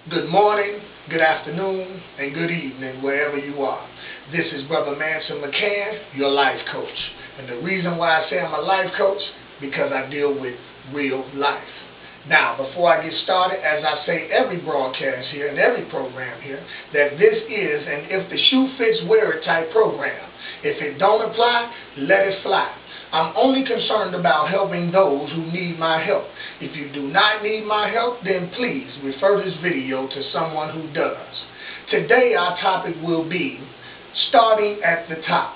Good morning, good afternoon, and good evening, wherever you are. This is Brother Manson McCann, your life coach. And the reason why I say I'm a life coach, because I deal with real life. Now, before I get started, as I say every broadcast here and every program here, that this is an if the shoe fits, wear it type program. If it don't apply, let it fly. I'm only concerned about helping those who need my help. If you do not need my help, then please refer this video to someone who does. Today our topic will be starting at the top.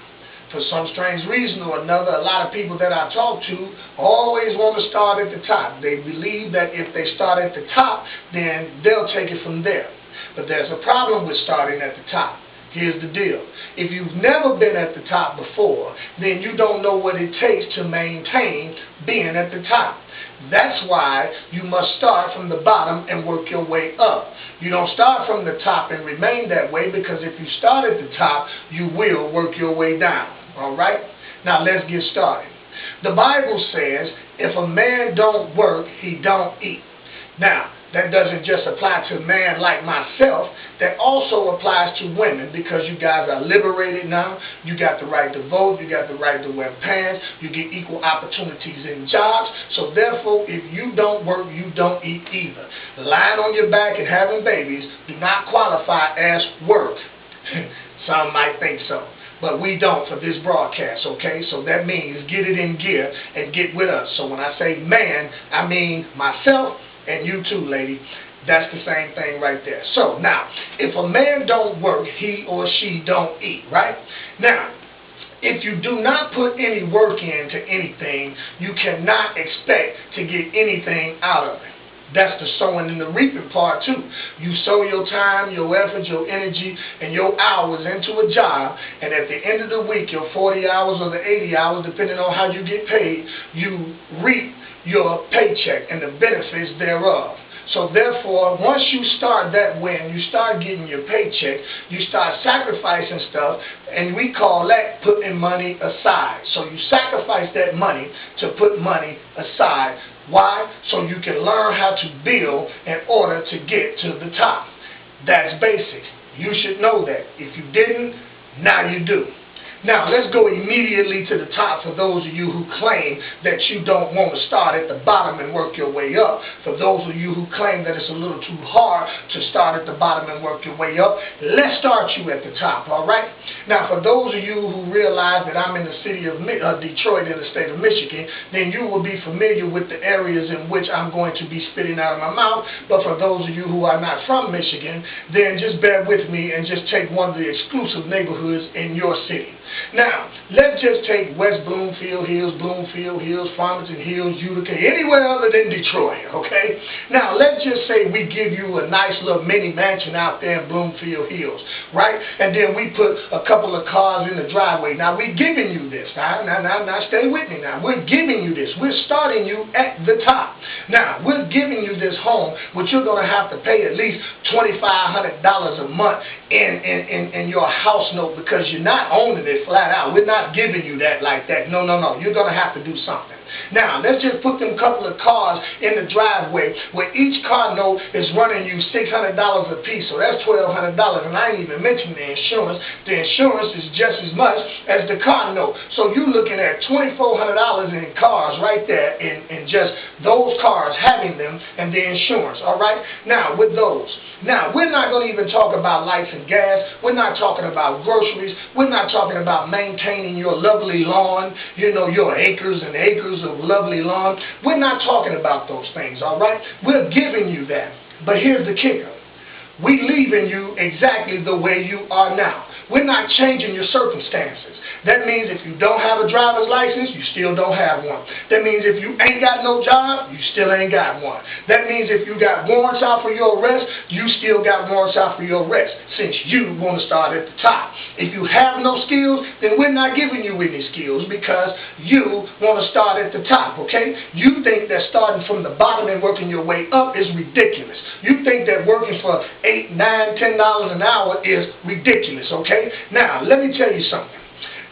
For some strange reason or another, a lot of people that I talk to always want to start at the top. They believe that if they start at the top, then they'll take it from there. But there's a problem with starting at the top. Here's the deal. If you've never been at the top before, then you don't know what it takes to maintain being at the top. That's why you must start from the bottom and work your way up. You don't start from the top and remain that way, because if you start at the top, you will work your way down. All right? Now let's get started. The Bible says, if a man don't work, he don't eat. Now, that doesn't just apply to a man like myself. That also applies to women, because you guys are liberated now. You got the right to vote. You got the right to wear pants. You get equal opportunities in jobs. So therefore, if you don't work, you don't eat either. Lying on your back and having babies do not qualify as work. Some might think so, but we don't for this broadcast, okay? So that means get it in gear and get with us. So when I say man, I mean myself and you too, lady. That's the same thing right there. So now, if a man don't work, he or she don't eat, right? Now, if you do not put any work into anything, you cannot expect to get anything out of it. That's the sowing and the reaping part too. You sow your time, your effort, your energy, and your hours into a job, and at the end of the week, your 40 hours or the 80 hours, depending on how you get paid, you reap your paycheck and the benefits thereof. So therefore, once you start that way and you start getting your paycheck, you start sacrificing stuff, and we call that putting money aside. So you sacrifice that money to put money aside. Why? So you can learn how to build in order to get to the top. That's basic. You should know that. If you didn't, now you do. Now, let's go immediately to the top for those of you who claim that you don't want to start at the bottom and work your way up. For those of you who claim that it's a little too hard to start at the bottom and work your way up, let's start you at the top, all right? Now, for those of you who realize that I'm in the city of Detroit in the state of Michigan, then you will be familiar with the areas in which I'm going to be spitting out of my mouth. But for those of you who are not from Michigan, then just bear with me and just take one of the exclusive neighborhoods in your city. Now, let's just take West Bloomfield Hills, Farmington Hills, Utica, anywhere other than Detroit, okay? Now, let's just say we give you a nice little mini mansion out there in Bloomfield Hills, right? And then we put a couple of cars in the driveway. Now, we're giving you this. Now, stay with me now. We're giving you this. We're starting you at the top. Now, we're giving you this home, which you're going to have to pay at least $2,500 a month in your house note, because you're not owning it flat out. We're not giving you that like that. No. You're going to have to do something. Now, let's just put them couple of cars in the driveway where each car note is running you $600 a piece. So that's $1,200. And I ain't even mentioning the insurance. The insurance is just as much as the car note. So you're looking at $2,400 in cars right there, in just those cars, having them, and the insurance. All right? Now, with those. Now, we're not going to even talk about lights and gas. We're not talking about groceries. We're not talking about maintaining your lovely lawn, your acres and acres of lovely lawn. We're not talking about those things, all right? We're giving you that. But here's the kicker. We leaving you exactly the way you are now. We're not changing your circumstances. That means if you don't have a driver's license, you still don't have one. That means if you ain't got no job, you still ain't got one. That means if you got warrants out for your arrest, you still got warrants out for your arrest, since you want to start at the top. If you have no skills, then we're not giving you any skills, because you want to start at the top, okay? You think that starting from the bottom and working your way up is ridiculous. You think that working for $8, $9, $10 an hour is ridiculous, okay? Now, let me tell you something.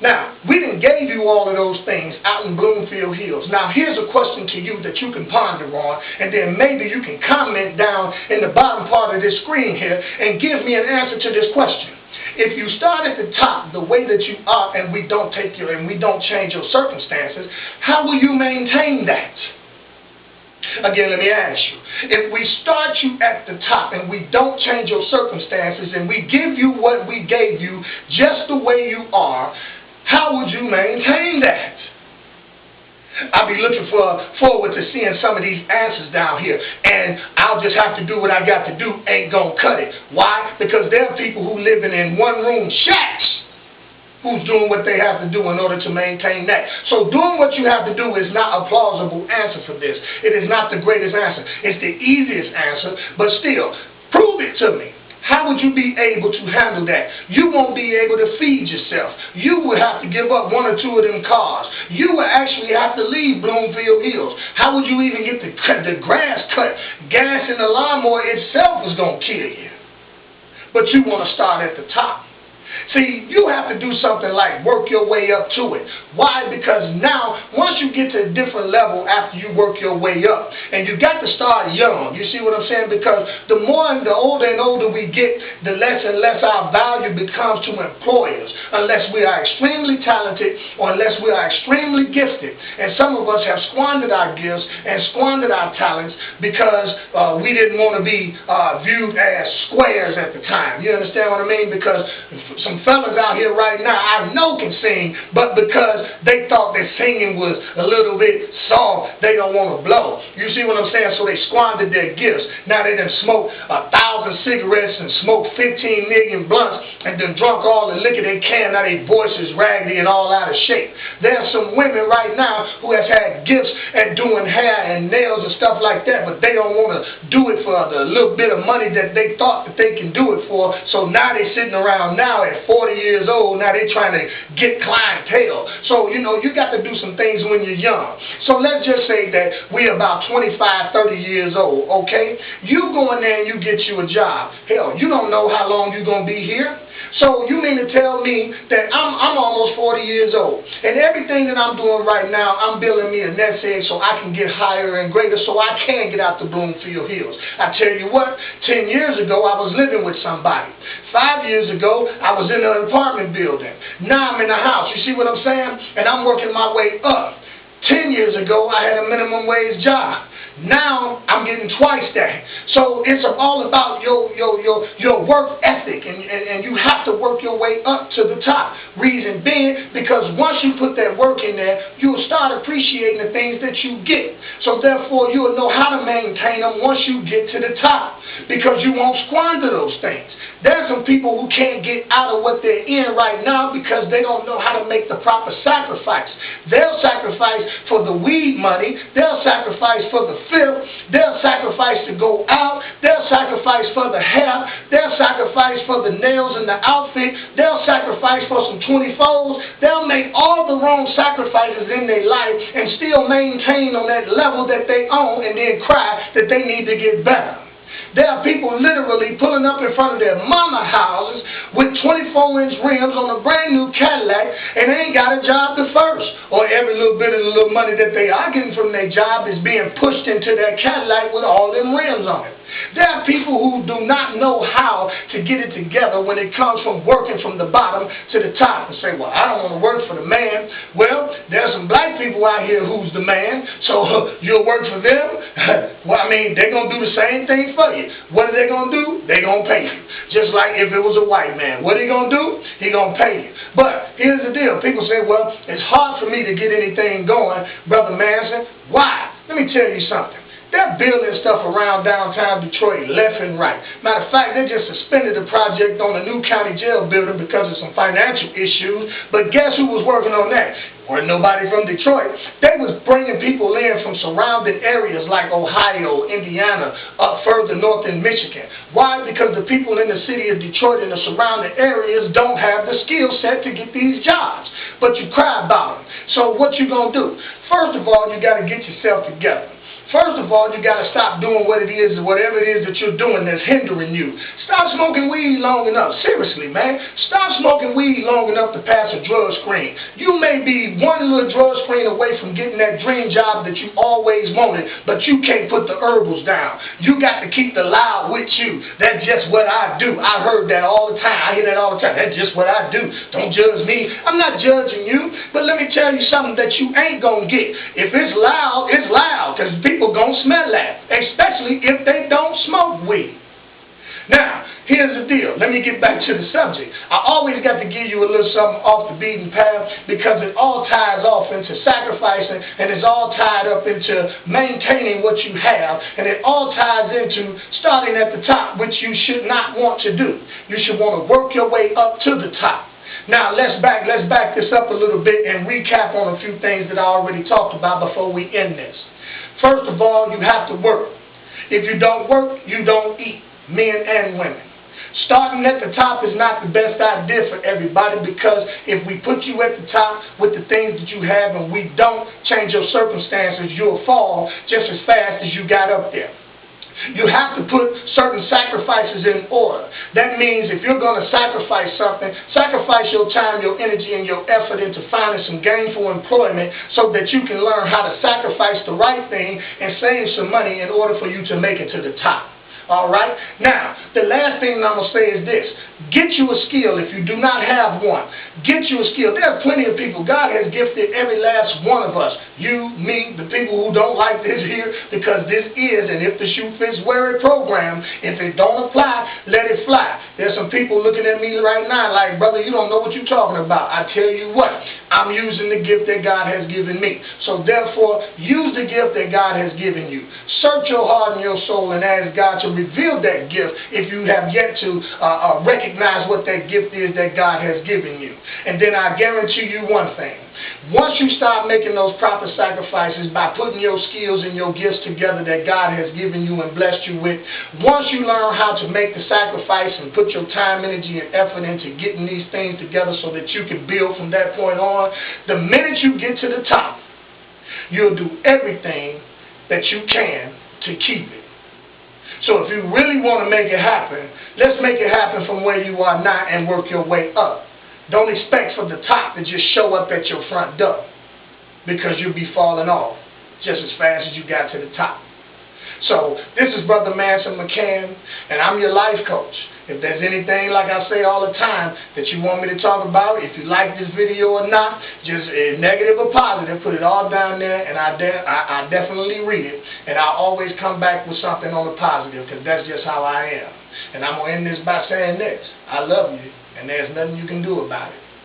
Now, we done gave you all of those things out in Bloomfield Hills. Now, here's a question to you that you can ponder on, and then maybe you can comment down in the bottom part of this screen here and give me an answer to this question. If you start at the top the way that you are and we don't change your circumstances, how will you maintain that? Again, let me ask you. If we start you at the top and we don't change your circumstances and we give you what we gave you just the way you are, how would you maintain that? I'll be looking forward to seeing some of these answers down here. And I'll just have to do what I got to do. Ain't gonna cut it. Why? Because there are people who living in one-room shacks who's doing what they have to do in order to maintain that. So doing what you have to do is not a plausible answer for this. It is not the greatest answer. It's the easiest answer, but still, prove it to me. How would you be able to handle that? You won't be able to feed yourself. You would have to give up one or two of them cars. You would actually have to leave Bloomfield Hills. How would you even get the grass cut? Gas in the lawnmower itself is going to kill you. But you want to start at the top. See, you have to do something like work your way up to it. Why? Because now, once you get to a different level after you work your way up, and you got to start young. You see what I'm saying? Because the older and older we get, the less and less our value becomes to employers, unless we are extremely talented or unless we are extremely gifted. And some of us have squandered our gifts and squandered our talents because we didn't want to be viewed as squares at the time. You understand what I mean? Because some fellas out here right now I know can sing, but because they thought that singing was a little bit soft, they don't want to blow. You see what I'm saying? So they squandered their gifts. Now they done smoked 1,000 cigarettes and smoked 15 million blunts and done drunk all the liquor they can. Now their voice is raggedy and all out of shape. There's some women right now who has had gifts at doing hair and nails and stuff like that, but they don't want to do it for the little bit of money that they thought that they can do it for. So now they're sitting around now at 40 years old, now they're trying to get clientele. So, you got to do some things when you're young. So let's just say that we're about 25, 30 years old, okay? You go in there and you get you a job. Hell, you don't know how long you're going to be here. So you mean to tell me that I'm almost 40 years old, and everything that I'm doing right now, I'm building me a nest egg so I can get higher and greater so I can get out to Bloomfield Hills. I tell you what, 10 years ago I was living with somebody. 5 years ago I was in an apartment building. Now I'm in a house. You see what I'm saying? And I'm working my way up. 10 years ago I had a minimum wage job. Now I'm getting twice that. So it's all about your work ethic, and you have to work your way up to the top. Reason being, because once you put that work in there, you'll start appreciating the things that you get. So therefore, you'll know how to maintain them once you get to the top, because you won't squander those things. There's some people who can't get out of what they're in right now because they don't know how to make the proper sacrifice. They'll sacrifice for the weed money. They'll sacrifice for the filth. They'll sacrifice to go out. They'll sacrifice for the hair. They'll sacrifice for the nails and the outfit. They'll sacrifice for some 24s. They'll make all the wrong sacrifices in their life and still maintain on that level that they own and then cry that they need to get better. There are people literally pulling up in front of their mama houses with 24-inch rims on a brand new Cadillac and they ain't got a job to first. Or every little bit of the little money that they are getting from their job is being pushed into their Cadillac with all them rims on it. There are people who do not know how to get it together when it comes from working from the bottom to the top and say, well, I don't want to work for the man. Well, there's some black people out here who's the man, so you'll work for them? Well, I mean, they're going to do the same thing for you. What are they going to do? They're going to pay you. Just like if it was a white man. What are he going to do? He's going to pay you. But here's the deal. People say, well, it's hard for me to get anything going, Brother Manson. Why? Let me tell you something. They're building stuff around downtown Detroit left and right. Matter of fact, they just suspended the project on the new county jail building because of some financial issues. But guess who was working on that? Wasn't nobody from Detroit. They was bringing people in from surrounding areas like Ohio, Indiana, up further north in Michigan. Why? Because the people in the city of Detroit and the surrounding areas don't have the skill set to get these jobs. But you cry about them. So what you gonna do? First of all, you got to get yourself together. First of all, you got to stop doing what it is, whatever it is that you're doing that's hindering you. Stop smoking weed long enough. Seriously, man. Stop smoking weed long enough to pass a drug screen. You may be one little drug screen away from getting that dream job that you always wanted, but you can't put the herbals down. You got to keep the loud with you. That's just what I do. I heard that all the time. I hear that all the time. That's just what I do. Don't judge me. I'm not judging you, but let me tell you something that you ain't going to get. If it's loud, it's loud, because people going to smell that, especially if they don't smoke weed. Now, here's the deal. Let me get back to the subject. I always got to give you a little something off the beaten path because it all ties off into sacrificing, and it's all tied up into maintaining what you have, and it all ties into starting at the top, which you should not want to do. You should want to work your way up to the top. Now, let's back this up a little bit and recap on a few things that I already talked about before we end this. First of all, you have to work. If you don't work, you don't eat, men and women. Starting at the top is not the best idea for everybody, because if we put you at the top with the things that you have and we don't change your circumstances, you'll fall just as fast as you got up there. You have to put certain sacrifices in order. That means if you're going to sacrifice something, sacrifice your time, your energy, and your effort into finding some gainful employment so that you can learn how to sacrifice the right thing and save some money in order for you to make it to the top. All right? Now, the last thing I'm going to say is this. Get you a skill if you do not have one. Get you a skill. There are plenty of people. God has gifted every last one of us. You, me, the people who don't like this here, because this is, and if the shoe fits, wear it program. If it don't apply, let it fly. There's some people looking at me right now like, brother, you don't know what you're talking about. I tell you what, I'm using the gift that God has given me. So therefore, use the gift that God has given you. Search your heart and your soul and ask God to reveal that gift if you have yet to recognize what that gift is that God has given you. And then I guarantee you one thing. Once you start making those proper sacrifices by putting your skills and your gifts together that God has given you and blessed you with, once you learn how to make the sacrifice and put your time, energy, and effort into getting these things together so that you can build from that point on, the minute you get to the top, you'll do everything that you can to keep it. So if you really want to make it happen, let's make it happen from where you are now and work your way up. Don't expect from the top to just show up at your front door, because you'll be falling off just as fast as you got to the top. So this is Brother Manson McCann, and I'm your life coach. If there's anything, like I say all the time, that you want me to talk about, if you like this video or not, just negative or positive, put it all down there, and I definitely read it, and I'll always come back with something on the positive, because that's just how I am. And I'm going to end this by saying this. I love you, and there's nothing you can do about it.